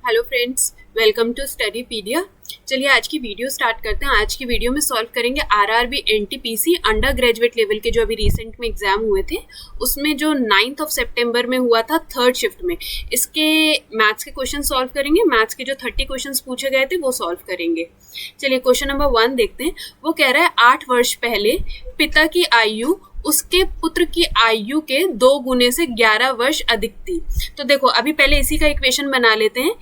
Hello friends, welcome to Studypedia. चलिए आज की वीडियो स्टार्ट करते हैं। आज की वीडियो में सॉल्व करेंगे RRB NTPC under graduate level के जो अभी रिसेंट में एग्जाम हुए थे, उसमें जो 9 सितंबर में हुआ था थर्ड शिफ्ट में, इसके मैथ्स के क्वेश्चन सॉल्व करेंगे। मैथ्स के जो 30 क्वेश्चन पूछे गए थे वो सॉल्व करेंगे। चलिए क्वेश्चन नंबर 1 देखते हैं। वो कह रहा है 8 वर्ष पहले पिता की आयु उसके पुत्र की आयु के 2 गुने से 11 वर्ष अधिक थी। तो देखो अभी पहले इसी का इक्वेशन बना लेते हैं।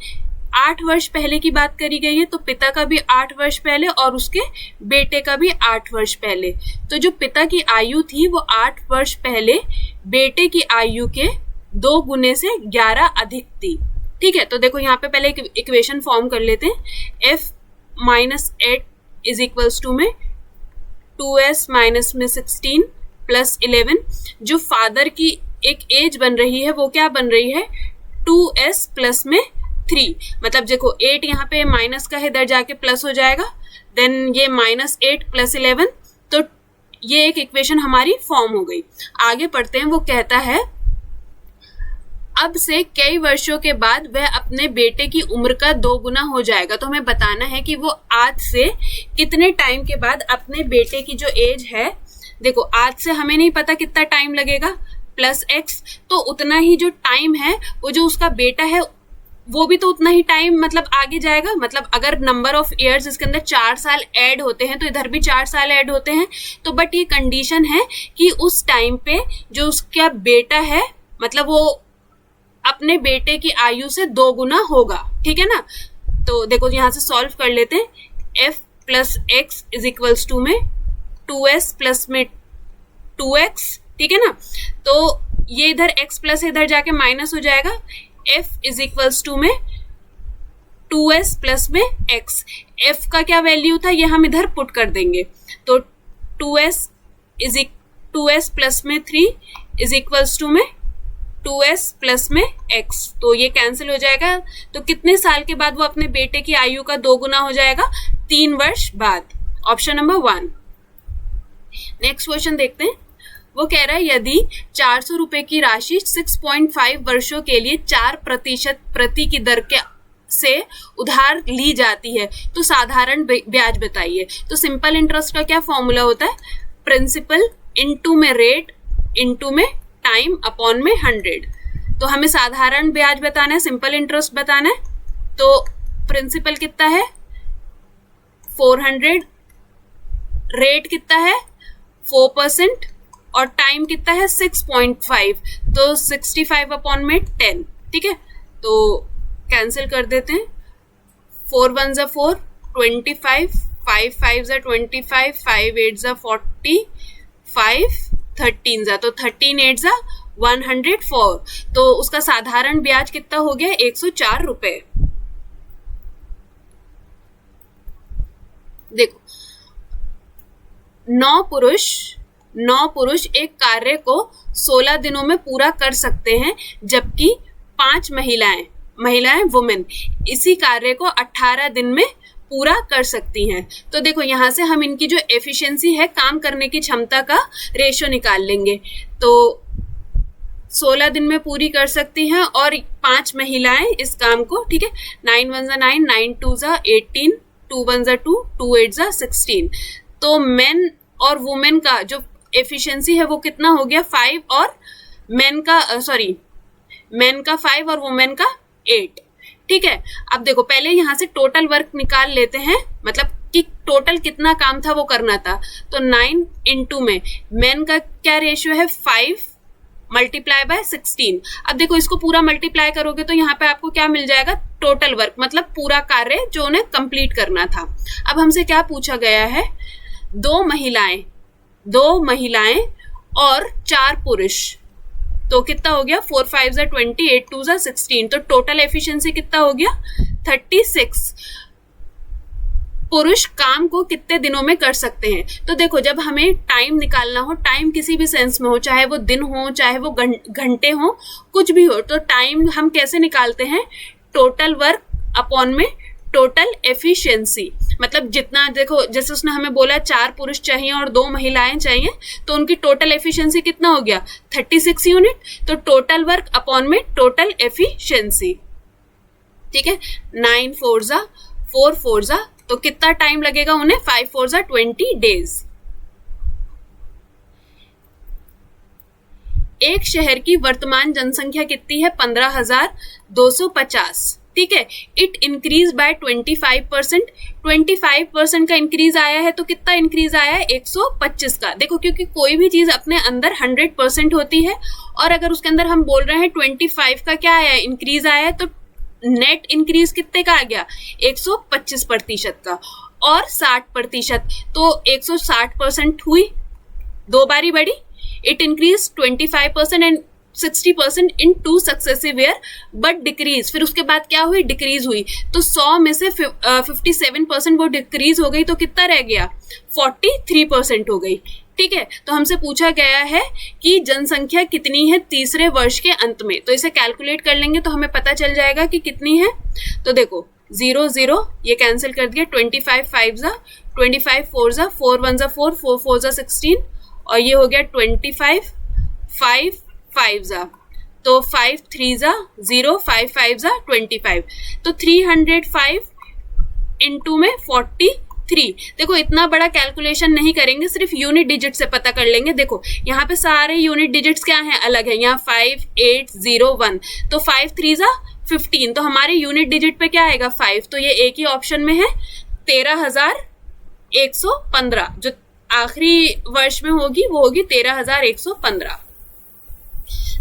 8 वर्ष पहले की बात करी गई है, तो पिता का भी 8 वर्ष पहले और उसके बेटे का भी 8 वर्ष पहले। तो जो पिता की आयु थी वो 8 वर्ष पहले बेटे की आयु के 2 गुने से 11 अधिक थी। ठीक है, तो देखो यहाँ पे पहले एक इक्वेशन फॉर्म कर लेते हैं। f minus 8 is equals to में 2s माइनस में 16 प्लस 11। जो फादर की एक एज बन रही है वो क्या बन रही है, 2s प्लस में 3। मतलब देखो 8 यहाँ पे माइनस का है, इधर जाके प्लस हो जाएगा, देन ये माइनस 8 प्लस 11। तो ये एक इक्वेशन हमारी फॉर्म हो गई। आगे पढ़ते हैं। वो कहता है अब से कई वर्षों के बाद वह अपने बेटे की उम्र का 2 गुना हो जाएगा। तो हमें बताना है कि वो आज से कितने टाइम के बाद अपने बेटे की जो एज है, देखो आज से हमें नहीं पता कितना टाइम लगेगा, प्लस एक्स, तो उतना ही जो टाइम है वो जो उसका बेटा है वो भी तो उतना ही टाइम मतलब आगे जाएगा। मतलब अगर नंबर ऑफ ईयर्स इसके अंदर 4 साल ऐड होते हैं तो इधर भी 4 साल ऐड होते हैं। तो बट ये कंडीशन है कि उस टाइम पे जो उसका बेटा है मतलब वो अपने बेटे की आयु से 2 गुना होगा। ठीक है ना। तो देखो यहाँ से सॉल्व कर लेते हैं। f plus x is equals to में 2s प्लस में 2x। ठीक है ना। तो ये इधर x प्लस इधर जाके माइनस हो जाएगा। f इज इक्वल्स टू में 2s प्लस में x। f का क्या वैल्यू था ये हम इधर पुट कर देंगे। तो 2s प्लस में 3 इज इक्वल्स टू में 2s प्लस में x। तो ये कैंसिल हो जाएगा। तो कितने साल के बाद वो अपने बेटे की आयु का 2 गुना हो जाएगा, 3 वर्ष बाद। Option number 1। नेक्स्ट क्वेश्चन देखते हैं। वो कह रहा है यदि 400 रुपए की राशि 6.5 वर्षों के लिए 4% प्रति की दर के से उधार ली जाती है तो साधारण ब्याज बताइए। तो सिंपल इंटरेस्ट का क्या फॉर्मूला होता है, प्रिंसिपल इनटू में रेट इनटू में टाइम अपॉन में 100। तो हमें साधारण ब्याज बताना है, सिंपल इंटरेस्ट बताना है। तो प्रिंसिपल कितना है 400, रेट कितना है 4% और टाइम कितना है 6.5, तो 65 अपॉन में 10। ठीक है, तो कैंसिल कर देते हैं। 4 1 जा 4, 25, 5 5 जा 25, 5 8 जा 40, 5 13 जा, तो 13 8 जा 104। तो उसका साधारण ब्याज कितना हो गया 104 रुपए। देखो 9 पुरुष एक कार्य को 16 दिनों में पूरा कर सकते हैं, जबकि 5 महिलाएं वुमेन इसी कार्य को 18 दिन में पूरा कर सकती हैं। तो देखो यहाँ से हम इनकी जो एफिशिएंसी है, काम करने की क्षमता का रेशियो निकाल लेंगे। तो 16 दिन में पूरी कर सकती हैं और 5 महिलाएं इस काम को। ठीक है, 9 1 जा 9, 9 2 जा 18, 2 1 जा 2, 2 8 जा 16। तो मेन और वुमेन का जो एफिशिएंसी है वो कितना हो गया 5 और मेन का 5 और वुमेन का 8। ठीक है, अब देखो पहले यहाँ से टोटल वर्क निकाल लेते हैं, मतलब कि टोटल कितना काम था वो करना था। तो 9 इंटू में मेन का क्या रेशियो है 5 मल्टीप्लाई बाय 16। अब देखो इसको पूरा मल्टीप्लाई करोगे तो यहाँ पे आपको क्या मिल जाएगा, टोटल वर्क, मतलब पूरा कार्य जो उन्हें कंप्लीट करना था। अब हमसे क्या पूछा गया है, 2 महिलाएं और 4 पुरुष। तो कितना हो गया 4 5 जा 20, 8 2 जा 16। तो टोटल एफिशिएंसी कितना हो गया 36। पुरुष काम को कितने दिनों में कर सकते हैं। तो देखो जब हमें टाइम निकालना हो, टाइम किसी भी सेंस में हो, चाहे वो दिन हो चाहे वो घंटे हो, कुछ भी हो, तो टाइम हम कैसे निकालते हैं, टोटल वर्क अपॉन में टोटल एफिशिएंसी। मतलब जितना देखो, जैसे उसने हमें बोला 4 पुरुष चाहिए और 2 महिलाएं चाहिए, तो उनकी टोटल एफिशिएंसी कितना हो गया 36 यूनिट। तो टोटल वर्क अपॉन में टोटल एफिशिएंसी। ठीक है, 9 4 जा 4 4 जा, तो कितना टाइम लगेगा उन्हें, 5 4 जा 20 डेज। एक शहर की वर्तमान जनसंख्या कितनी है, 15,250। ठीक है, इट इंक्रीज बाय 25%। 25% का इंक्रीज आया है, तो कितना इंक्रीज आया है, 125 का। देखो, क्योंकि कोई भी चीज अपने अंदर 100% होती है, और अगर उसके अंदर हम बोल रहे हैं 25 का क्या आया है, इंक्रीज आया है, तो नेट इंक्रीज कितने का आ गया, 125% का। और 60%, तो 160% हुई, दो बारी बढ़ी। It increase 25% and 60% in 2 successive year, but decrease, फिर उसके बाद क्या हुई, डिक्रीज हुई। तो 100 में से 57% वो डिक्रीज हो गई, तो कितना रह गया, 43% हो गई। ठीक है, तो हमसे पूछा गया है कि जनसंख्या कितनी है तीसरे वर्ष के अंत में, तो इसे कैलकुलेट कर लेंगे तो हमें पता चल जाएगा कि कितनी है। तो देखो 0 0 ये कैंसिल कर दिया, 25 5 जा 25 4 जा 4 1 जा 4 4 4 जा 16, और ये हो गया 25 5 5 जा, तो 5 3 जा 0 5 5 जा 25, तो 305 इंटू में 43। देखो इतना बड़ा कैलकुलेशन नहीं करेंगे, सिर्फ यूनिट डिजिट से पता कर लेंगे। देखो यहाँ पे सारे यूनिट डिजिट्स क्या हैं, अलग है। यहाँ 5 8 0 1, तो 5 3 जा 15, तो हमारे यूनिट डिजिट पे क्या आएगा, 5, तो ये एक ही ऑप्शन में है, 13,115। जो आखिरी वर्ष में होगी वो होगी 13,115।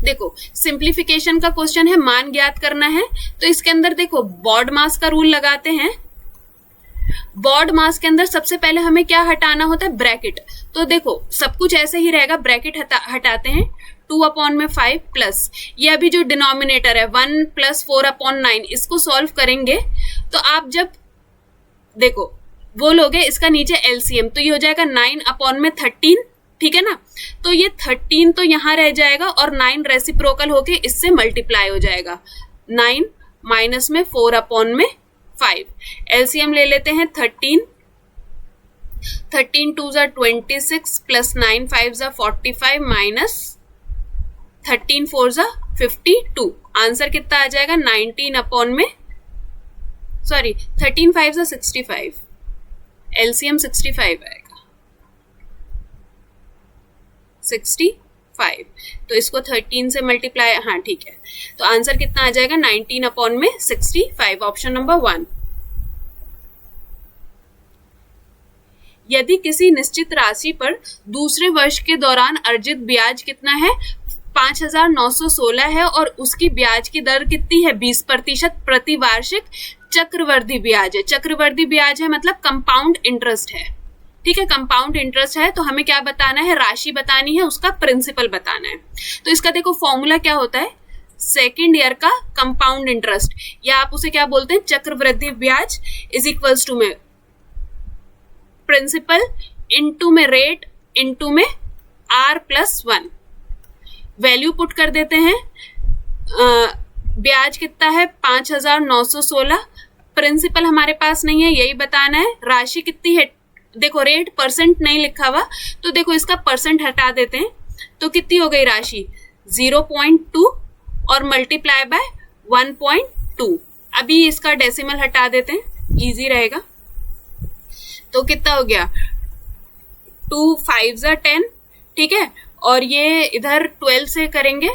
देखो सिंप्लीफिकेशन का क्वेश्चन है, मान ज्ञात करना है, तो इसके अंदर देखो बॉड मास का रूल लगाते हैं। बॉड मास के अंदर सबसे पहले हमें क्या हटाना होता है, ब्रैकेट। तो देखो सब कुछ ऐसे ही रहेगा, ब्रैकेट हटाते हैं, 2/5 प्लस ये अभी जो डिनोमिनेटर है 1 + 4/9, इसको सॉल्व करेंगे तो आप जब देखो वो लोगे इसका नीचे एलसीएम, तो ये हो जाएगा 9/13। ठीक है ना, तो ये 13 तो यहां रह जाएगा और 9 रेसिप्रोकल होके इससे मल्टीप्लाई हो जाएगा, 9 माइनस में 4/5। एलसीएम ले लेते हैं, 13 2 जा 26 प्लस 9 5 जा 45 माइनस 13 4 जा 52। आंसर कितना आ जाएगा, 13 5 जा 65, एलसीएम 65 आएगा, 65। तो इसको 13 से मल्टीप्लाई, हाँ ठीक है, तो आंसर कितना आ जाएगा, 19/65, ऑप्शन नंबर 1। यदि किसी निश्चित राशि पर दूसरे वर्ष के दौरान अर्जित ब्याज कितना है, 5,916 है, और उसकी ब्याज की दर कितनी है, 20% प्रतिवार्षिक चक्रवर्ती ब्याज है। चक्रवर्ती ब्याज है मतलब कंपाउंड इंटरेस्ट है। ठीक है, कंपाउंड इंटरेस्ट है, तो हमें क्या बताना है, राशि बतानी है, उसका प्रिंसिपल बताना है। तो इसका देखो फॉर्मूला क्या होता है, सेकेंड ईयर का कंपाउंड इंटरेस्ट, या आप उसे क्या बोलते हैं, चक्रवृद्धि ब्याज इज इक्वल्स टू में प्रिंसिपल इनटू में रेट इनटू में R+1। वैल्यू पुट कर देते हैं, ब्याज कितना है 5,916, प्रिंसिपल हमारे पास नहीं है, यही बताना है। राशि कितनी है, देखो रेट परसेंट नहीं लिखा हुआ, तो देखो इसका परसेंट हटा देते हैं, तो कितनी हो गई राशि 0.2 और मल्टीप्लाई बाय 1.2। अभी इसका डेसिमल हटा देते हैं, इजी रहेगा। तो कितना हो गया, 2 5 जा 10। ठीक है, और ये इधर 12 से करेंगे,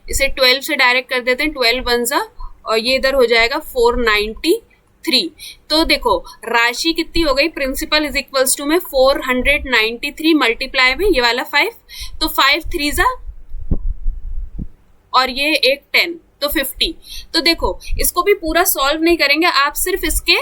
इसे 12 से डायरेक्ट कर देते हैं, 12 1 जा, और ये इधर हो जाएगा 493। तो देखो राशि कितनी हो गई, प्रिंसिपल इज इक्वल्स टू में 493 मल्टीप्लाई में ये वाला 5, तो 5 3 जा और ये एक 10, तो 50। तो देखो इसको भी पूरा सॉल्व नहीं करेंगे, आप सिर्फ इसके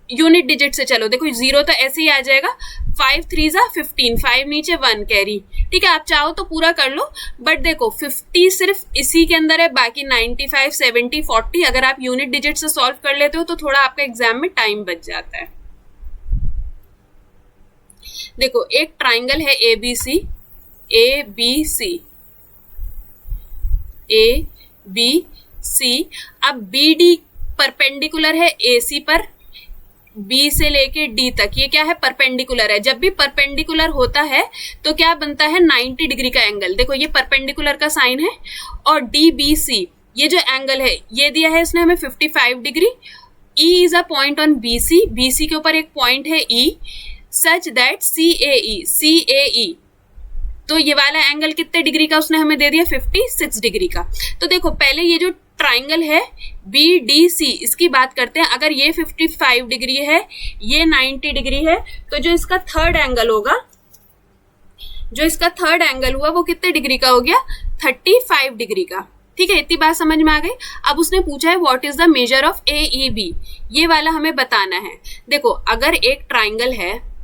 यूनिट डिजिट से चलो। देखो 0 तो ऐसे ही आ जाएगा, 5 3 जा 15, 5 नीचे 1 कैरी। ठीक है, आप चाहो तो पूरा कर लो, बट देखो 50 सिर्फ इसी के अंदर है, बाकी 95 70 40 अगर आप यूनिट डिजिट से सॉल्व कर लेते हो तो थोड़ा आपका एग्जाम में टाइम बच जाता है। देखो एक ट्राइंगल है ABC, अब BD परपेंडिकुलर है AC पर, B से लेके D तक, ये क्या है, परपेंडिकुलर है। जब भी परपेंडिकुलर होता है तो क्या बनता है, 90 डिग्री का एंगल। देखो ये परपेंडिकुलर का साइन है, और DBC ये जो एंगल है ये दिया है इसने हमें 55 degree. E is a point on BC, BC के ऊपर एक पॉइंट है E, सच दैट CAE, तो ये वाला एंगल कितने डिग्री का उसने हमें दे दिया 56 डिग्री का। तो देखो पहले ये जो ट्राइंगल है BDC इसकी बात करते हैं। अगर ये 55 डिग्री है, ये 90 डिग्री है, तो जो इसका थर्ड एंगल होगा, जो इसका थर्ड एंगल हुआ वो कितने डिग्री का हो गया 35 डिग्री का। ठीक है, इतनी बात समझ में आ गई। अब उसने पूछा है what is the measure of AEB, ये वाला हमें बताना है। देखो अगर एक ट्राइंगल है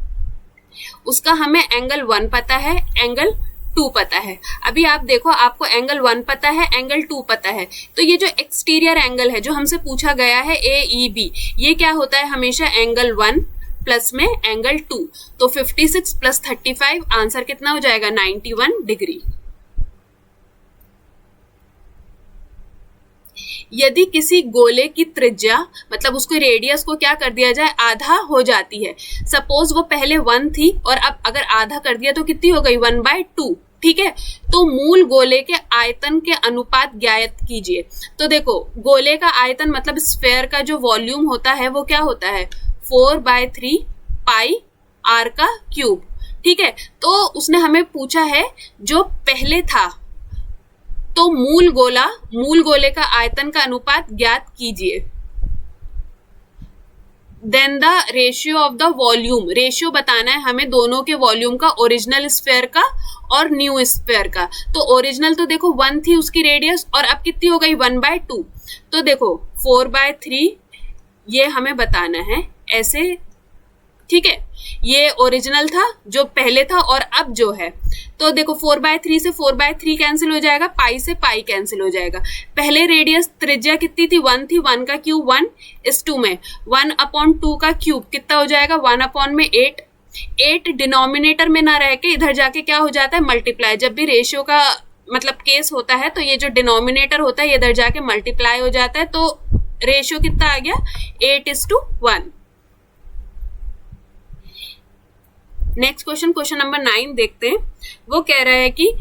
उसका हमें एंगल 1 पता है, एंगल 2 पता है। अभी आप देखो आपको एंगल 1 पता है, एंगल 2 पता है, तो ये जो एक्सटीरियर एंगल है जो हमसे पूछा गया है AEB, ये क्या होता है हमेशा एंगल 1 प्लस में एंगल 2। तो 56 प्लस 35 आंसर कितना हो जाएगा 91 डिग्री। यदि किसी गोले की त्रिज्या मतलब उसको रेडियस को क्या कर दिया जाए आधा हो जाती है, सपोज वो पहले 1 थी और अब अगर आधा कर दिया तो कितनी हो गई 1/2। ठीक है, तो मूल गोले के आयतन के अनुपात ज्ञात कीजिए। तो देखो गोले का आयतन मतलब स्फेयर का जो वॉल्यूम होता है वो क्या होता है 4/3 पाई r का क्यूब। ठीक है, तो उसने हमें पूछा है जो पहले था, तो मूल गोले का आयतन का अनुपात ज्ञात कीजिए। Then the ratio of the volume, ratio बताना है हमें दोनों के वॉल्यूम का, ओरिजिनल स्फेयर का और न्यू स्फेयर का। तो ओरिजिनल तो देखो 1 थी उसकी रेडियस और अब कितनी हो गई 1/2। तो देखो 4/3 ये हमें बताना है ऐसे। ठीक है, ये ओरिजिनल था जो पहले था और अब जो है, तो देखो 4/3 से 4/3 कैंसिल हो जाएगा, पाई से पाई कैंसिल हो जाएगा। पहले रेडियस त्रिज्या कितनी थी 1 थी, 1 का क्यूब 1:2 में 1/2 का क्यूब कितना हो जाएगा 1/8। 8 डिनोमिनेटर में ना रह के इधर जाके क्या हो जाता है मल्टीप्लाई। जब भी रेशियो का मतलब केस होता है तो ये जो डिनोमिनेटर होता है ये इधर जाके मल्टीप्लाई हो जाता है, तो रेशियो कितना आ गया 8:1। नेक्स्ट क्वेश्चन, क्वेश्चन नंबर 9 देखते हैं। वो कह रहा है कि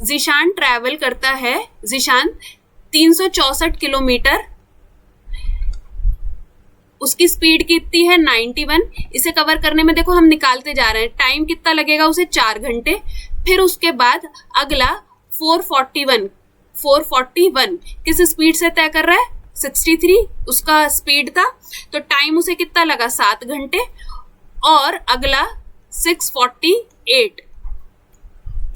जिशान ट्रैवल करता है, जिशान 364 किलोमीटर, उसकी स्पीड कितनी है 91। इसे कवर करने में देखो हम निकालते जा रहे हैं, टाइम कितना लगेगा उसे 4 घंटे। फिर उसके बाद अगला 441 किस स्पीड से तय कर रहा है 63 उसका स्पीड था, तो टाइम उसे कितना लगा 7 घंटे। और अगला 648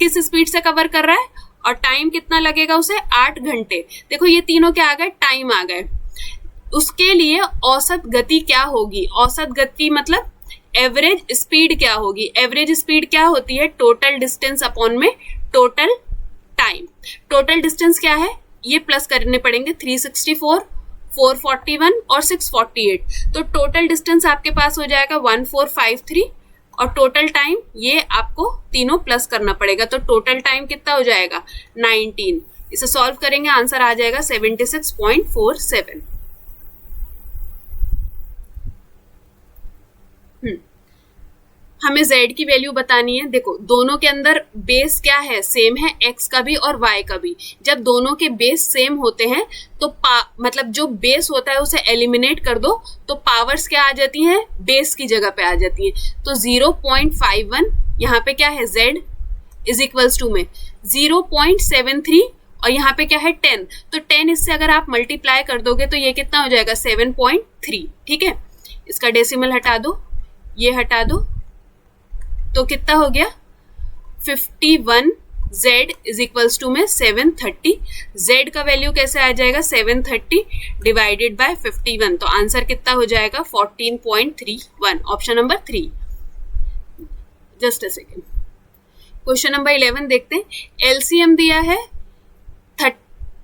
किस स्पीड से कवर कर रहा है और टाइम कितना लगेगा उसे 8 घंटे। देखो ये तीनों क्या आ गए टाइम आ गए। उसके लिए औसत गति क्या होगी, औसत गति मतलब एवरेज स्पीड क्या होगी। एवरेज स्पीड क्या होती है टोटल डिस्टेंस अपॉन में टोटल टाइम। टोटल डिस्टेंस क्या है ये प्लस करने पड़ेंगे 364, 441 और 648, तो टोटल डिस्टेंस आपके पास हो जाएगा 1453 और टोटल टाइम ये आपको तीनों प्लस करना पड़ेगा, तो टोटल टाइम कितना हो जाएगा 19। इसे सॉल्व करेंगे आंसर आ जाएगा 76.47। हमें z की वैल्यू बतानी है। देखो दोनों के अंदर बेस क्या है सेम है, x का भी और y का भी। जब दोनों के बेस सेम होते हैं तो मतलब जो बेस होता है उसे एलिमिनेट कर दो तो पावर्स क्या आ जाती हैं बेस की जगह पे आ जाती हैं। तो 0.51 यहाँ पे क्या है z इज इक्वल्स टू में 0.73 और यहाँ पे क्या है 10, तो 10 इससे अगर आप मल्टीप्लाई कर दोगे तो ये कितना हो जाएगा 7.3। ठीक है, इसका डेसिमल हटा दो, ये हटा दो, तो कितना हो गया 51 z इज इक्वल्स टू में 730। z का वैल्यू कैसे आ जाएगा 730 डिवाइडेड बाय 51, तो आंसर कितना हो जाएगा 14.31, option number 3। Just a second, question number 11 देखते हैं। एलसीएम दिया है,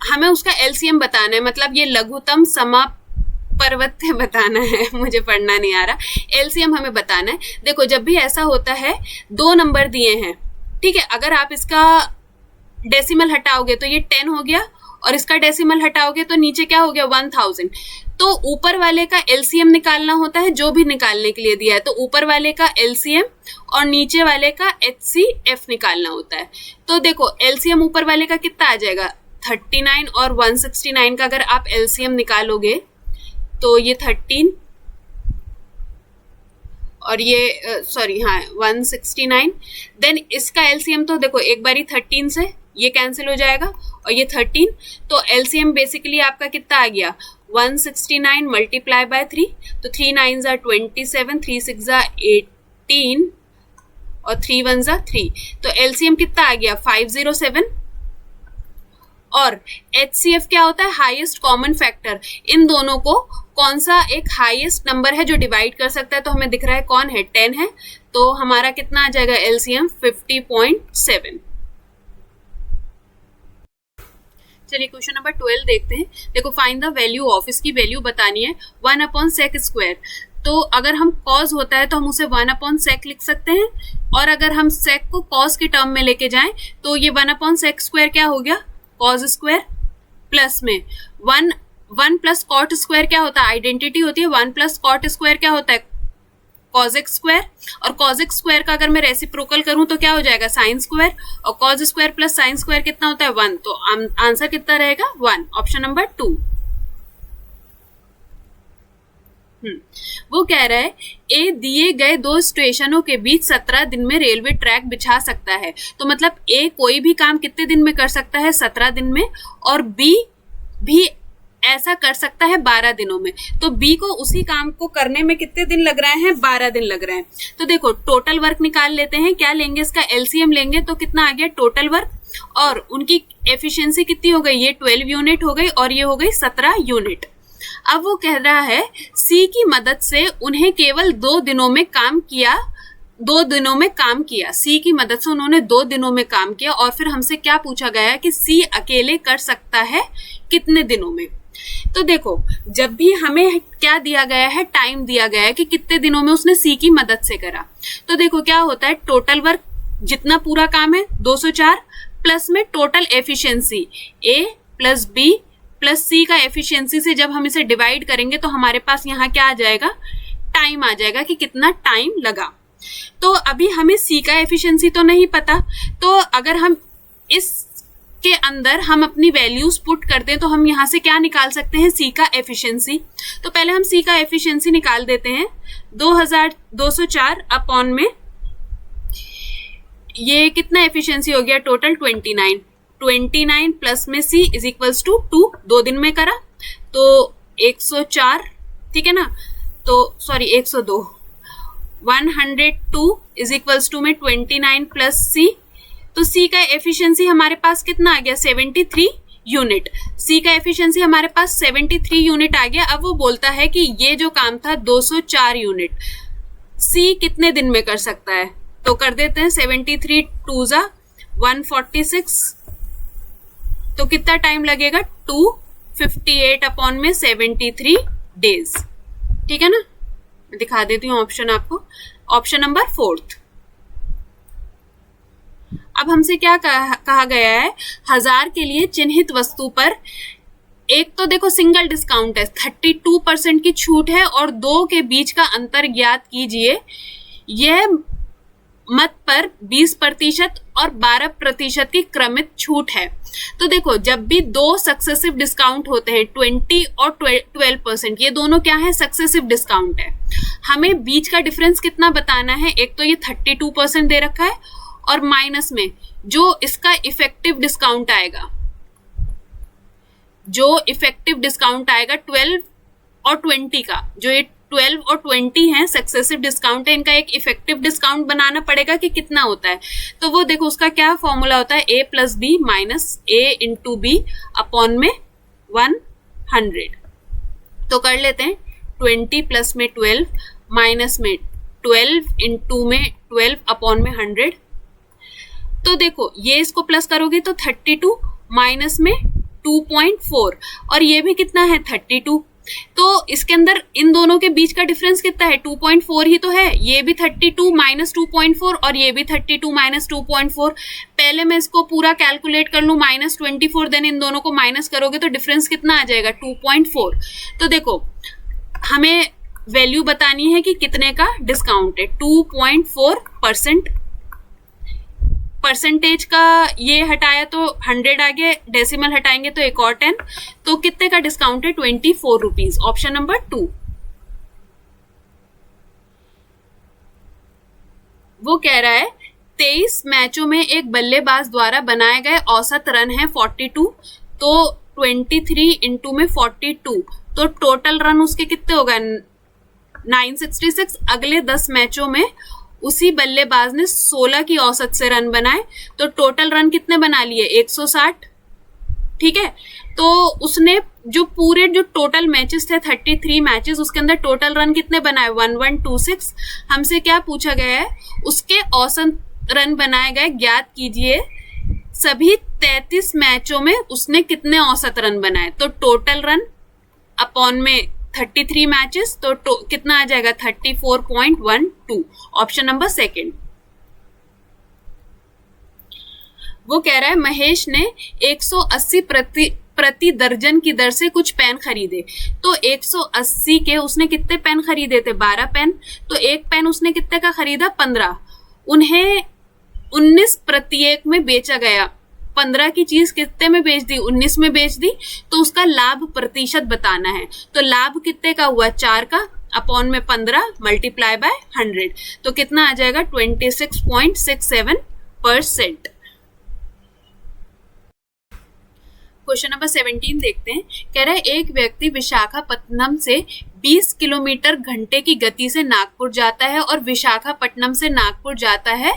हमें उसका एलसीएम बताना है, मतलब ये लघुत्तम समापर्वत्य बताना है, मुझे पढ़ना नहीं आ रहा। एलसीएम हमें बताना है। देखो जब भी ऐसा होता है 2 नंबर दिए हैं, ठीक है, अगर आप इसका डेसिमल हटाओगे तो ये 10 हो गया और इसका डेसिमल हटाओगे तो नीचे क्या हो गया 1000। तो ऊपर वाले का एलसीएम निकालना होता है जो भी निकालने के लिए दिया है, तो ऊपर वाले का एलसीएम और नीचे वाले का एचसीएफ निकालना होता है। तो देखो एलसीएम ऊपर वाले का कितना आ जाएगा 39 और 169 का अगर आप एलसीएम निकालोगे तो ये 13 और ये 169, देन इसका एलसीएम तो देखो एक बारी 13 से ये कैंसिल हो जाएगा और ये 13, तो एलसीएम बेसिकली आपका कितना आ गया 169 मल्टीप्लाई बाय 3, तो 3 9s are 27, 3 6s are 18 और 3 1s are 3, तो एलसीएम कितना आ गया 507। और HCF क्या होता है, हाईएस्ट कॉमन फैक्टर। इन दोनों को कौन सा एक हाईएस्ट नंबर है जो डिवाइड कर सकता है, तो हमें दिख रहा है कौन है, 10 है, तो हमारा कितना आ जाएगा एलसीएम 50.7। चलिए क्वेश्चन नंबर 12 देखते हैं। देखो फाइंड द वैल्यू ऑफ, इसकी वैल्यू बतानी है 1/sec²। तो अगर हम कॉज होता है तो हम उसे 1/sec लिख सकते हैं, और अगर हम sec को कॉज के टर्म में लेके जाएं तो ये 1/sec² क्या हो गया कॉज स्क्वायर, प्लस में 1 प्लस कॉट स्क्वायर क्या होता है, आइडेंटिटी होती है, 1 प्लस कॉट स्क्वायर क्या होता है कॉजेक स्क्वायर, और कॉजेक स्क्वायर का अगर मैं रेसिप्रोकल करूं तो क्या हो जाएगा साइन स्क्वायर, और cause square plus sine square कितना होता है 1, तो आंसर कितना रहेगा 1, ऑप्शन नंबर 2। वो कह रहा है ए दिए गए दो स्टेशनों के बीच 17 दिन में रेलवे ट्रैक बिछा सकता है, तो मतलब ए कोई भी काम कितने दिन में कर सकता है 17 दिन में, और बी भी ऐसा कर सकता है 12 दिनों में, तो बी को उसी काम को करने में कितने दिन लग रहे हैं 12 दिन लग रहे हैं। तो देखो टोटल वर्क निकाल लेते हैं, क्या लेंगे इसका एलसीएम लेंगे, तो कितना आ गया टोटल वर्क, और उनकी एफिशिएंसी कितनी हो गई, ये 12 यूनिट हो गई और ये हो गई 17 यूनिट। अब वो कह रहा है सी की मदद से उन्हें केवल 2 दिनों में काम किया, 2 दिनों में काम किया, सी की मदद से उन्होंने 2 दिनों में काम किया, और फिर हमसे क्या पूछा गया है कि सी अकेले कर सकता है कितने दिनों में। तो देखो जब भी हमें क्या दिया गया है, टाइम दिया गया है कि कितने दिनों में उसने सी की मदद से करा, तो देखो क्या होता है टोटल वर्क जितना पूरा काम है 204 प्लस में टोटल एफिशिएंसी ए प्लस बी प्लस सी का एफिशिएंसी से जब हम इसे डिवाइड करेंगे तो हमारे पास यहाँ क्या आ जाएगा, टाइम आ जाएगा कि कितना टाइम लगा। तो अभी हमें सी का एफिशिएंसी तो नहीं पता, तो अगर हम इस के अंदर हम अपनी वैल्यूज पुट कर दें तो हम यहाँ से क्या निकाल सकते हैं सी का एफिशिएंसी। तो पहले हम सी का एफिशिएंसी निकाल देते हैं, 2204 अपॉन में ये कितना एफिशिएंसी हो गया टोटल 29 प्लस में सी इज इक्वल्स टू 2, 2 दिन में करा तो 104, ठीक है ना, तो सॉरी 102, 102 इज इक्वल्स टू में 29 प्लस सी, तो सी का एफिशिएंसी हमारे पास कितना आ गया 73 यूनिट, सी का एफिशिएंसी हमारे पास 73 यूनिट आ गया। अब वो बोलता है कि ये जो काम था 204 यूनिट सी कितने दिन में कर सकता है, तो कर देते हैं 73 2 जा 146, तो कितना टाइम लगेगा 258 अपॉन में 73 डेज, ठीक है ना। मैं दिखा देती हूँ ऑप्शन आपको, ऑप्शन नंबर 4। अब हमसे क्या कहा गया है, 1000 के लिए चिन्हित वस्तु पर एक तो देखो सिंगल डिस्काउंट है 32% की छूट है, और 2 के बीच का अंतर ज्ञात कीजिए, यह मत पर 20% और 12% की क्रमित छूट है। तो देखो जब भी 2 सक्सेसिव डिस्काउंट होते हैं 20 और 12%, ये दोनों क्या है सक्सेसिव डिस्काउंट है, हमें बीच का डिफरेंस कितना बताना है, एक तो ये 32% दे रखा है, और माइनस में जो इसका इफेक्टिव डिस्काउंट आएगा, जो इफेक्टिव डिस्काउंट आएगा 12 और 20 का, जो ये 12 और 20 है सक्सेसिव डिस्काउंट है, इनका एक इफेक्टिव डिस्काउंट बनाना पड़ेगा कि कितना होता है। तो वो देखो उसका क्या फॉर्मूला होता है, a plus b minus a into b upon में 100। तो कर लेते हैं 20 प्लस में 12 माइनस में 12 इंटू में 12 अपॉन में 100। तो देखो ये इसको प्लस करोगे तो 32 माइनस में 2.4, और ये भी कितना है 32, तो इसके अंदर इन दोनों के बीच का डिफरेंस कितना है 2.4 ही तो है, ये भी 32 माइनस 2.4 और ये भी 32 माइनस 2.4। पहले मैं इसको पूरा कैलकुलेट कर लूं -24, देन इन दोनों को माइनस करोगे तो डिफरेंस कितना आ जाएगा 2.4। तो देखो हमें वैल्यू बतानी है कि कितने का डिस्काउंट है, 2.4% परसेंटेज का ये हटाया तो 100 आ गया, डेसिमल हटाएंगे तो एक और 10, तो कितने का डिस्काउंट है? 24 रुपीज। Option number 2। वो कह रहा है 23 मैचों में एक बल्लेबाज द्वारा बनाए गए औसत रन है 42, तो 23 इंटू में 42, तो टोटल रन उसके कितने होगा? 966। अगले 10 मैचों में उसी बल्लेबाज ने 16 की औसत से रन बनाए, तो टोटल रन कितने बना लिए? 160। ठीक है, तो उसने जो पूरे जो टोटल मैचेस थे 33 मैचेस, उसके अंदर टोटल रन कितने बनाए? 1126। हमसे क्या पूछा गया है? उसके औसत रन बनाए गए ज्ञात कीजिए। सभी 33 मैचों में उसने कितने औसत रन बनाए? तो टोटल रन अपॉन में 33 मैचेस, तो कितना आ जाएगा? 34.12। Option number 2। वो कह रहा है महेश ने 180 प्रति दर्जन की दर से कुछ पेन खरीदे, तो 180 के उसने कितने पेन खरीदे थे? 12 पेन। तो एक पेन उसने कितने का खरीदा? 15। उन्हें 19 प्रत्येक में बेचा गया। 15 की चीज कितने में बेच दी? 19 में बेच दी, तो उसका लाभ प्रतिशत बताना है। तो लाभ कितने का हुआ? 4 का, अपॉन में 15 मल्टीप्लाई बाय 100, तो कितना आ जाएगा? 26.67%। क्वेश्चन नंबर 17 देखते हैं। कह रहा है एक व्यक्ति विशाखापट्टनम से 20 किलोमीटर घंटे की गति से नागपुर जाता है और विशाखापट्टनम से नागपुर जाता है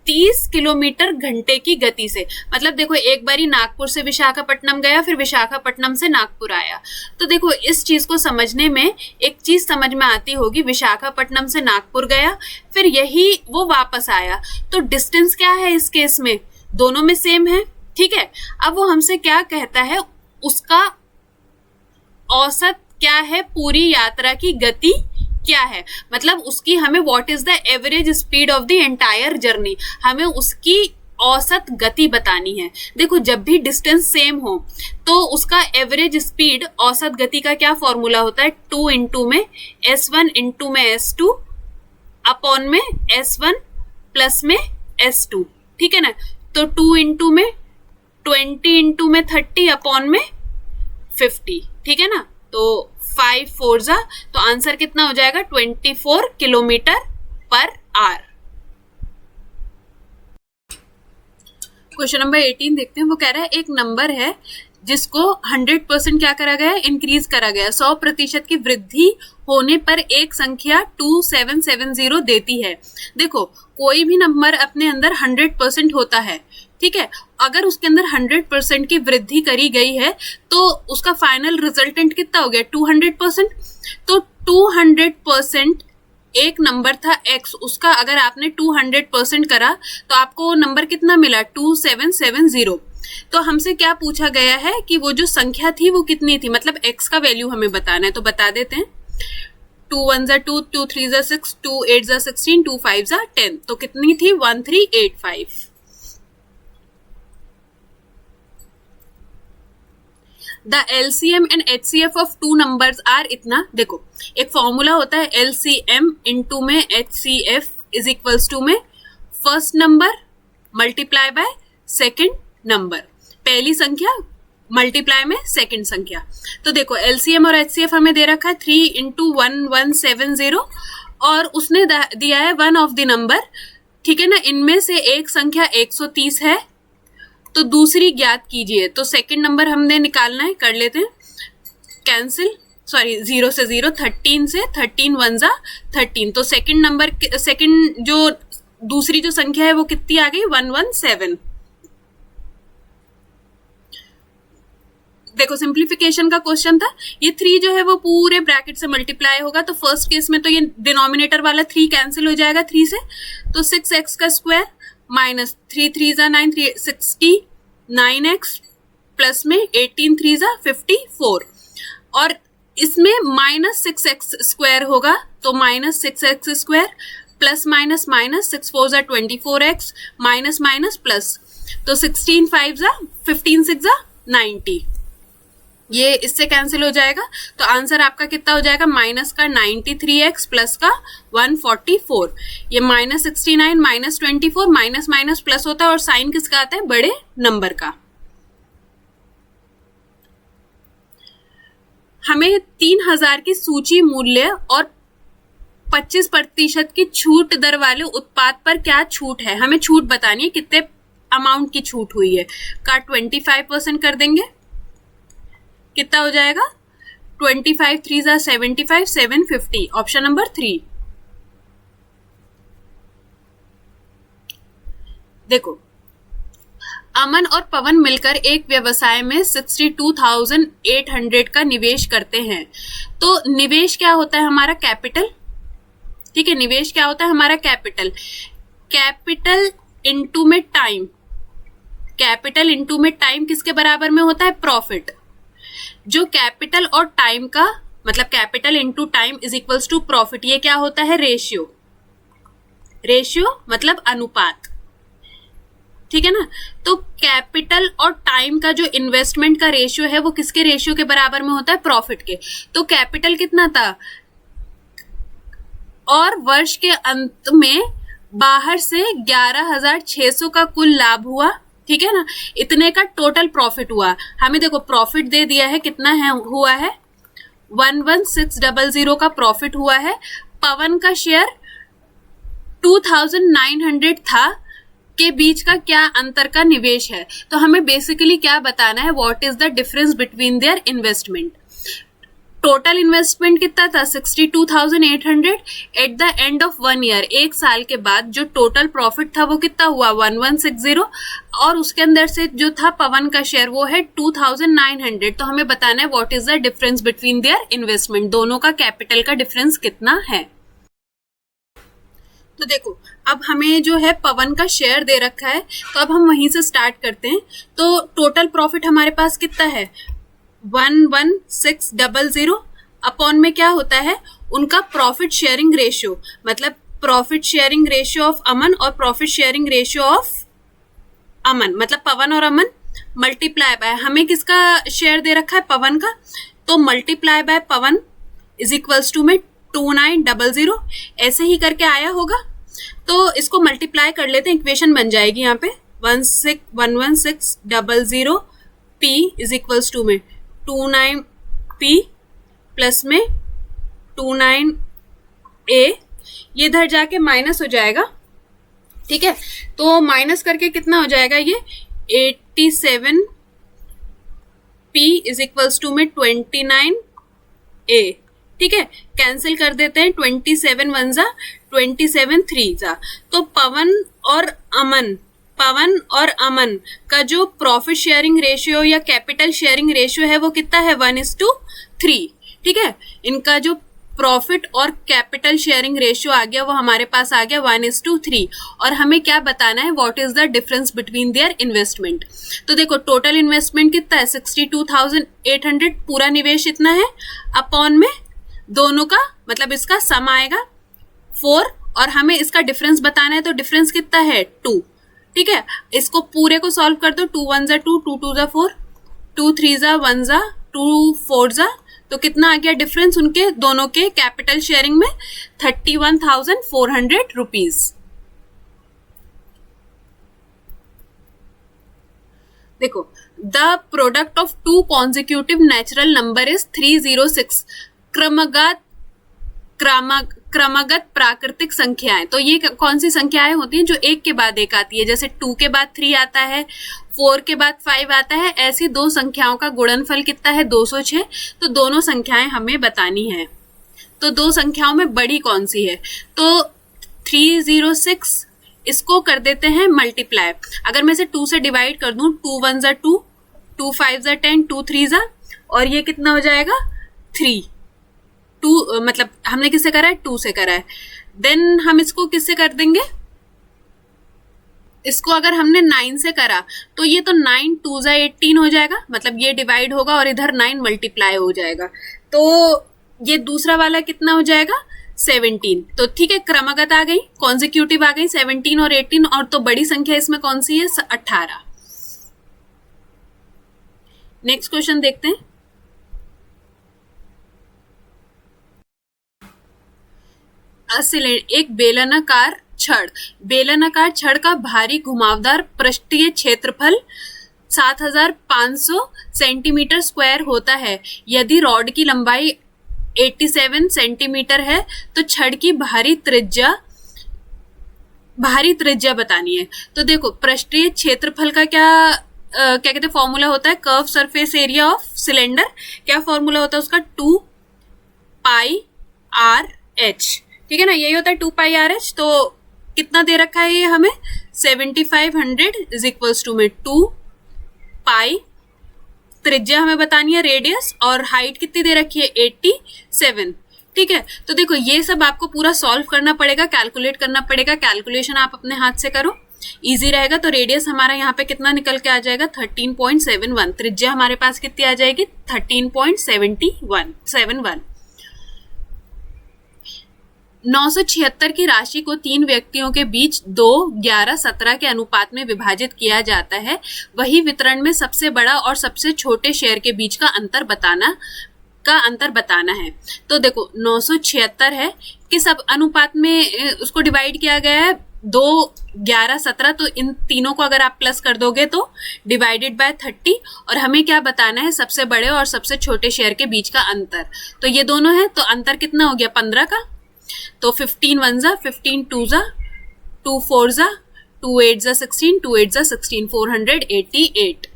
30 किलोमीटर घंटे की गति से। मतलब देखो, एक बारी नागपुर से विशाखापट्टनम गया, फिर विशाखापट्टनम से नागपुर आया। तो देखो, इस चीज को समझने में एक चीज समझ में आती होगी, विशाखापट्टनम से नागपुर गया, फिर यही वो वापस आया, तो डिस्टेंस क्या है इस केस में? दोनों में सेम है। ठीक है, अब वो हमसे क्या कहता है? उसका औसत क्या है? पूरी यात्रा की गति क्या है? मतलब उसकी हमें what is the average speed of the entire journey, हमें उसकी औसत गति बतानी है। देखो, जब भी डिस्टेंस सेम हो तो उसका एवरेज स्पीड, औसत गति का क्या फॉर्मूला होता है? 2 इंटू में S1 इंटू में S2 अपॉन में S1 प्लस में S2। ठीक है ना, तो 2 इंटू में 20 इंटू में 30 अपॉन में 50। ठीक है ना, तो 5 4 जा, तो आंसर कितना हो जाएगा? 24 kilometre per hour. Question number 18 देखते हैं। वो कह रहा है एक नंबर है जिसको 100% क्या करा गया है? इंक्रीज करा गया। 100% की वृद्धि होने पर एक संख्या 2770 देती है। देखो, कोई भी नंबर अपने अंदर 100% होता है, ठीक है, अगर उसके अंदर 100% की वृद्धि करी गई है तो उसका फाइनल रिजल्टेंट कितना हो गया? 200%। तो 200% एक नंबर था x, उसका अगर आपने 200% करा तो आपको नंबर कितना मिला? 2770। तो हमसे क्या पूछा गया है कि वो जो संख्या थी वो कितनी थी, मतलब x का वैल्यू हमें बताना है। तो बता देते हैं, 2 1 जा 2, 2 3 जा 6, 2 8 जा 16, 2 5 जा 10, तो कितनी थी? 1385। The LCM and HCF of 2 numbers are इतना। देखो, एक फॉर्मूला होता है LCM इंटू में HCF इज इक्वल्स टू में first number multiply by second number, पहली संख्या मल्टीप्लाई में सेकेंड संख्या। तो देखो, LCM और HCF हमें दे रखा है 3 इंटू 1170 और उसने दिया है 1 ऑफ द नंबर। ठीक है ना, इनमें से एक संख्या 130 है, तो दूसरी ज्ञात कीजिए। तो सेकंड नंबर हमने निकालना है, कर लेते हैं कैंसिल, सॉरी 0 से 0, 13 से 13 1 जा 13, तो सेकंड नंबर, सेकंड जो दूसरी जो संख्या है वो कितनी आ गई? 117। देखो, सिंप्लीफिकेशन का क्वेश्चन था, ये 3 जो है वो पूरे ब्रैकेट से मल्टीप्लाई होगा, तो फर्स्ट केस में तो ये डिनोमिनेटर वाला 3 कैंसिल हो जाएगा 3 से, तो 6x का स्क्वायर माइनस 3 3 जा 9, 69x प्लस में 18 3 जा 54, और इसमें माइनस 6x स्क्वायर होगा, तो minus 6x square plus minus minus 6 4 जा 24x माइनस माइनस प्लस, तो 16 5 जा 15 6 जा 90। ये इससे कैंसिल हो जाएगा, तो आंसर आपका कितना हो जाएगा, माइनस का 93x प्लस का 144। ये -69 -24 माइनस माइनस प्लस होता है और साइन किसका आता है, बड़े नंबर का। हमें 3000 की सूची मूल्य और 25% की छूट दर वाले उत्पाद पर क्या छूट है, हमें छूट बतानी है, कितने अमाउंट की छूट हुई है। का 25% कर देंगे, कितना हो जाएगा, 25 3 जा 75 750, ऑप्शन नंबर 3। देखो, अमन और पवन मिलकर एक व्यवसाय में 62,800 का निवेश करते हैं। तो निवेश क्या होता है हमारा, कैपिटल। ठीक है, निवेश क्या होता है हमारा, कैपिटल। कैपिटल इनटू में टाइम, कैपिटल इनटू में टाइम किसके बराबर में होता है, प्रॉफिट। जो कैपिटल और टाइम का मतलब capital into time is equals to profit, ये क्या होता है, रेशियो। रेशियो मतलब अनुपात, ठीक है ना। तो कैपिटल और टाइम का जो इन्वेस्टमेंट का रेशियो है वो किसके रेशियो के बराबर में होता है, प्रॉफिट के। तो कैपिटल कितना था और वर्ष के अंत में बाहर से 11,600 का कुल लाभ हुआ, ठीक है ना। इतने का टोटल प्रॉफिट हुआ। हमें देखो प्रॉफिट दे दिया है, कितना है हुआ है, 11,600 का प्रॉफिट हुआ है। पवन का शेयर 2,900 था, के बीच का क्या अंतर का निवेश है। तो हमें बेसिकली क्या बताना है, what is the difference between their investment. Total investment कितना था, 62,800। At the end of 1 year, एक साल के बाद जो टोटल प्रॉफिट था वो कितना हुआ, 1160, और उसके अंदर से जो था पवन का शेयर वो है 2,900। तो हमें बताना है what is the difference between their investment, दोनों का कैपिटल का डिफरेंस कितना है। तो देखो, अब हमें जो है पवन का शेयर दे रखा है, तो अब हम वहीं से स्टार्ट करते हैं। तो टोटल प्रॉफिट हमारे पास कितना है, 11,600 अपॉन में क्या होता है, उनका प्रॉफिट शेयरिंग रेशियो, मतलब प्रॉफिट शेयरिंग रेशियो ऑफ अमन और प्रॉफिट शेयरिंग रेशियो ऑफ अमन, मतलब पवन और अमन मल्टीप्लाई बाय, हमें किसका शेयर दे रखा है, पवन का। तो multiply by Pawan is equals to में 2900, ऐसे ही करके आया होगा। तो इसको मल्टीप्लाई कर लेते हैं, इक्वेशन बन जाएगी यहाँ पे 11,600 P इज इक्वल्स टू में 29P प्लस में 29A, ये इधर जाके माइनस हो जाएगा, ठीक है। तो माइनस करके कितना हो जाएगा, ये 87P इज इक्वल्स टू में 29A, ठीक है। कैंसिल कर देते हैं, 27 1 जा 27 3 जा। तो पवन और अमन का जो प्रॉफिट शेयरिंग रेशियो या कैपिटल शेयरिंग रेशियो है वो कितना है, 1:3, ठीक है। इनका जो प्रॉफिट और कैपिटल शेयरिंग रेशियो आ गया वो हमारे पास आ गया 1:3। और हमें क्या बताना है, what is the difference between their investment. तो देखो टोटल इन्वेस्टमेंट कितना है, 62,800, पूरा निवेश इतना है, अपॉन में दोनों का मतलब इसका सम आएगा 4, और हमें इसका डिफरेंस बताना है। तो डिफरेंस कितना है, 2, ठीक है। इसको पूरे को सॉल्व कर दो, 2 1 जा 2, 2 2 जा 4, 2 3 जा 1 जा 2 4 जा, तो कितना आ गया डिफरेंस उनके दोनों के कैपिटल शेयरिंग में, 31,400 रुपीज। देखो, the product of 2 consecutive natural number is 306, क्रमगत प्राकृतिक संख्याएं। तो ये कौन सी संख्याएं होती हैं, जो एक के बाद एक आती है, जैसे 2 के बाद 3 आता है, 4 के बाद 5 आता है, ऐसी दो संख्याओं का गुणनफल कितना है, 206। तो दोनों संख्याएं हमें बतानी है। तो दो संख्याओं में बड़ी कौन सी है, तो 306, इसको कर देते हैं मल्टीप्लाई। अगर मैं इसे 2 से डिवाइड कर दूं, 2 1 जा 2, 2 5 जा 10, 2 3 जा, और ये कितना हो जाएगा 3। 2 मतलब हमने किससे करा है, 2 से करा है। देन हम इसको किससे कर देंगे, इसको अगर हमने 9 से करा तो ये तो 9 2 जा 18 हो जाएगा, मतलब ये डिवाइड होगा और इधर 9 मल्टीप्लाई हो जाएगा। तो ये दूसरा वाला कितना हो जाएगा, 17। तो ठीक है, क्रमगत आ गई, कॉन्जिक्यूटिव आ गई 17 और 18, और तो बड़ी संख्या इसमें कौन सी है, 18। नेक्स्ट क्वेश्चन देखते हैं। एक बेलनाकार छड़, बेलनाकार छड़ का भारी घुमावदार पृष्ठीय क्षेत्रफल 7500 सेंटीमीटर स्क्वायर होता है। यदि रॉड की लंबाई 87 सेंटीमीटर है तो छड़ की भारी त्रिज्या बतानी है। तो देखो पृष्ठीय क्षेत्रफल का क्या कहते हैं फॉर्मूला होता है, curve surface area of cylinder. क्या फॉर्मूला होता है उसका, 2 पाई आर एच, ठीक है ना, यही होता है 2 पाई आर एच। तो कितना दे रखा है ये हमें, 7500 इज इक्वल्स टू में 2 पाई, त्रिज्या हमें बतानी है रेडियस, और हाइट कितनी दे रखी है 87, ठीक है। तो देखो ये सब आपको पूरा सॉल्व करना पड़ेगा, कैलकुलेट करना पड़ेगा, कैलकुलेशन आप अपने हाथ से करो, इजी रहेगा। तो रेडियस हमारा यहाँ पे कितना निकल के आ जाएगा 13.71, त्रिज्या हमारे पास कितनी आ जाएगी 13.71। 976 की राशि को 3 व्यक्तियों के बीच 2, 11, 17 के अनुपात में विभाजित किया जाता है। वही वितरण में सबसे बड़ा और सबसे छोटे शेयर के बीच का अंतर बताना है। तो देखो 976 है, किस अनुपात में उसको डिवाइड किया गया है, 2, 11, 17। तो इन तीनों को अगर आप प्लस कर दोगे तो डिवाइडेड बाय 30, और हमें क्या बताना है, सबसे बड़े और सबसे छोटे शेयर के बीच का अंतर। तो ये दोनों है, तो अंतर कितना हो गया 15 का। तो 15 1 जा, 15 2 जा, 2 4 जा, 2 8 जा 16, 2 8 जा 16, 488।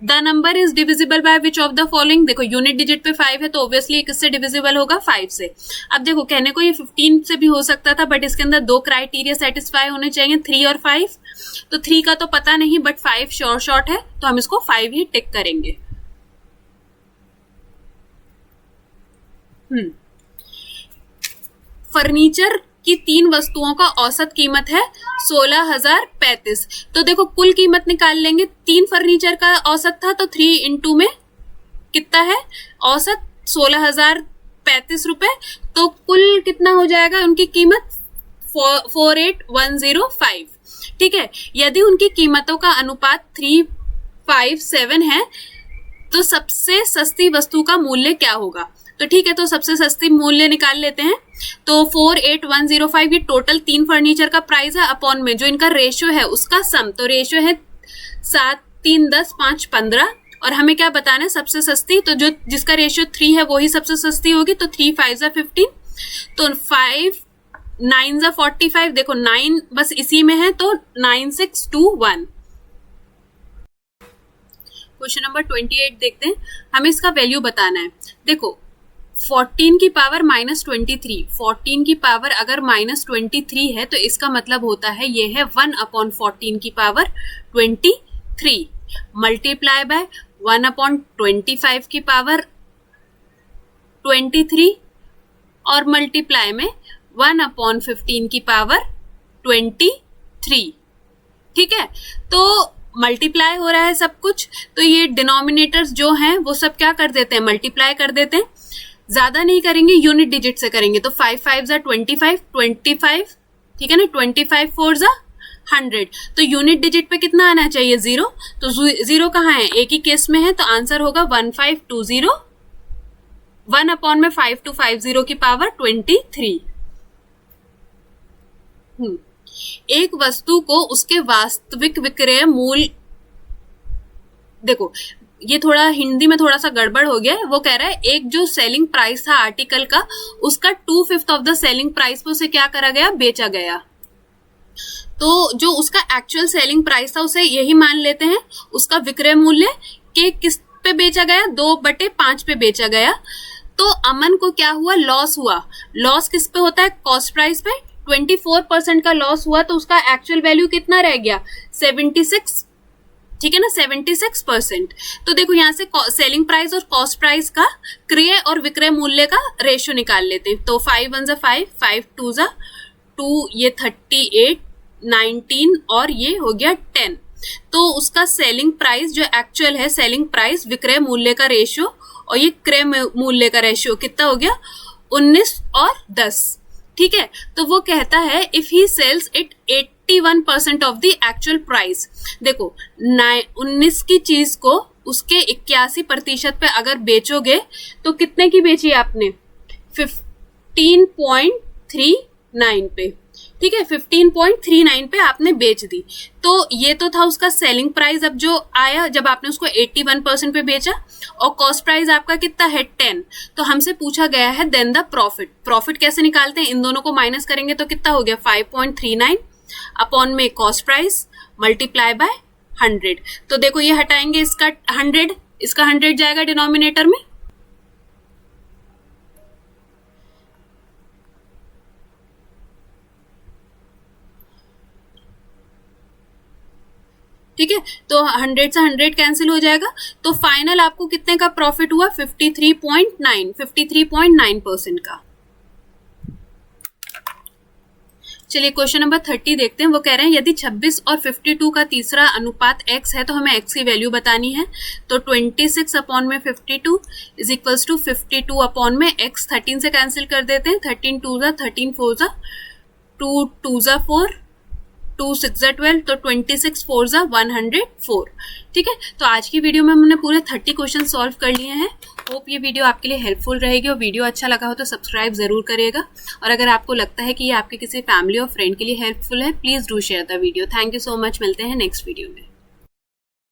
The number is divisible by which of the following. देखो यूनिट डिजिट पे 5 है तो ऑब्वियसली किससे डिविजिबल होगा, 5 से। अब देखो कहने को ये 15 से भी हो सकता था, बट इसके अंदर 2 क्राइटेरिया सेटिस्फाई होने चाहिए, 3 और 5। तो 3 का तो पता नहीं, बट 5 शॉर्ट है, तो हम इसको 5 ही टिक करेंगे। फर्नीचर की 3 वस्तुओं का औसत कीमत है 16,035। तो देखो कुल कीमत निकाल लेंगे, 3 फर्नीचर का औसत था तो 3 इंटू में कितना है औसत 16,035 रुपए। तो कुल कितना हो जाएगा उनकी कीमत 48,105, ठीक है। यदि उनकी कीमतों का अनुपात 357 है तो सबसे सस्ती वस्तु का मूल्य क्या होगा। तो ठीक है, तो सबसे सस्ती मूल्य निकाल लेते हैं। तो 48,105 ये टोटल 3 फर्नीचर का प्राइस है, अपॉन में जो इनका रेशियो है उसका सम। तो रेशियो है 7, 3, 10, 5, 15, और हमें क्या बताना है सबसे सस्ती। तो जो जिसका रेशियो 3 है वही सबसे सस्ती होगी। तो 3 5 जा 15, तो 5 9 जा 45। देखो 9 बस इसी में है, तो 9621। क्वेश्चन नंबर 28 देखते हैं, हमें इसका वैल्यू बताना है। देखो 14 की पावर -23, 14 की पावर अगर -23 है तो इसका मतलब होता है ये है 1/14 की पावर 23 मल्टीप्लाई बाय 1/25 की पावर 23 और मल्टीप्लाई में 1/15 की पावर 23, ठीक है। तो मल्टीप्लाई हो रहा है सब कुछ, तो ये डिनोमिनेटर्स जो हैं वो सब क्या कर देते हैं, मल्टीप्लाई कर देते हैं। ज्यादा नहीं करेंगे, यूनिट डिजिट से करेंगे। तो 5 5 जा 25, ठीक है ना, 25 4 जा 100। तो यूनिट डिजिट पे कितना आना चाहिए 0। तो 0 कहाँ है, एक ही केस में है, तो आंसर होगा 1520, 1/5,250 की पावर 23। एक वस्तु को उसके वास्तविक विक्रय मूल्य, देखो ये थोड़ा हिंदी में थोड़ा सा गड़बड़ हो गया है। वो कह रहा है एक जो सेलिंग प्राइस था आर्टिकल का, उसका 2/5 ऑफ द सेलिंग प्राइस पे उसे क्या करा गया, बेचा गया। तो जो उसका एक्चुअल सेलिंग प्राइस था उसे यही मान लेते हैं उसका विक्रय मूल्य के किस पे बेचा गया, 2/5 पे बेचा गया। तो अमन को क्या हुआ, लॉस हुआ। लॉस किस पे होता है, कॉस्ट प्राइस पे। 24% का लॉस हुआ, तो उसका एक्चुअल वैल्यू कितना रह गया 76, ठीक है ना, 76%। तो देखो यहाँ से सेलिंग प्राइस और कॉस्ट प्राइस का क्रय और विक्रय मूल्य का रेशियो निकाल लेते हैं। तो 5 1 जा 5, 5 2 जा 2, ये 38, 19 और ये हो गया 10। तो उसका सेलिंग प्राइस जो एक्चुअल है, सेलिंग प्राइस विक्रय मूल्य का रेशियो और ये क्रय मूल्य का रेशियो कितना हो गया 19 और 10, ठीक है। तो वो कहता है if he sells it 81% of the actual price. देखो 19 की चीज को उसके 81% पे अगर बेचोगे तो कितने की बेची आपने, 15.39 पे, ठीक है, 15.39 पे आपने बेच दी। तो ये तो था उसका सेलिंग प्राइस। अब जो आया जब आपने उसको 81% पे बेचा और कॉस्ट प्राइस आपका कितना है 10, तो हमसे पूछा गया है देन द प्रॉफिट। प्रॉफिट कैसे निकालते हैं, इन दोनों को माइनस करेंगे तो कितना हो गया 5.39 अपॉन में कॉस्ट प्राइस मल्टीप्लाई बाय 100। तो देखो ये हटाएंगे इसका 100, इसका 100 जाएगा डिनोमिनेटर में, ठीक है, तो 100 से 100 कैंसिल हो जाएगा। तो फाइनल आपको कितने का प्रॉफिट हुआ 53.9% का। चलिए क्वेश्चन नंबर 30 देखते हैं। वो कह रहे हैं यदि 26 और 52 का तीसरा अनुपात x है तो हमें x की वैल्यू बतानी है। तो 26 अपॉन में 52 इज इक्वल्स टू 52 अपॉन में x। 13 से कैंसिल कर देते हैं, 13 2 जा 13 4 जा 2 2 जा 4 2 6 जा 12, तो 26 4 जा 104, ठीक है। तो आज की वीडियो में हमने पूरे 30 क्वेश्चन सॉल्व कर लिए हैं। होप ये वीडियो आपके लिए हेल्पफुल रहेगी, और वीडियो अच्छा लगा हो तो सब्सक्राइब जरूर करिएगा। और अगर आपको लगता है कि ये आपके किसी फैमिली और फ्रेंड के लिए हेल्पफुल है, please do share the video. Thank you so much, मिलते हैं नेक्स्ट वीडियो में।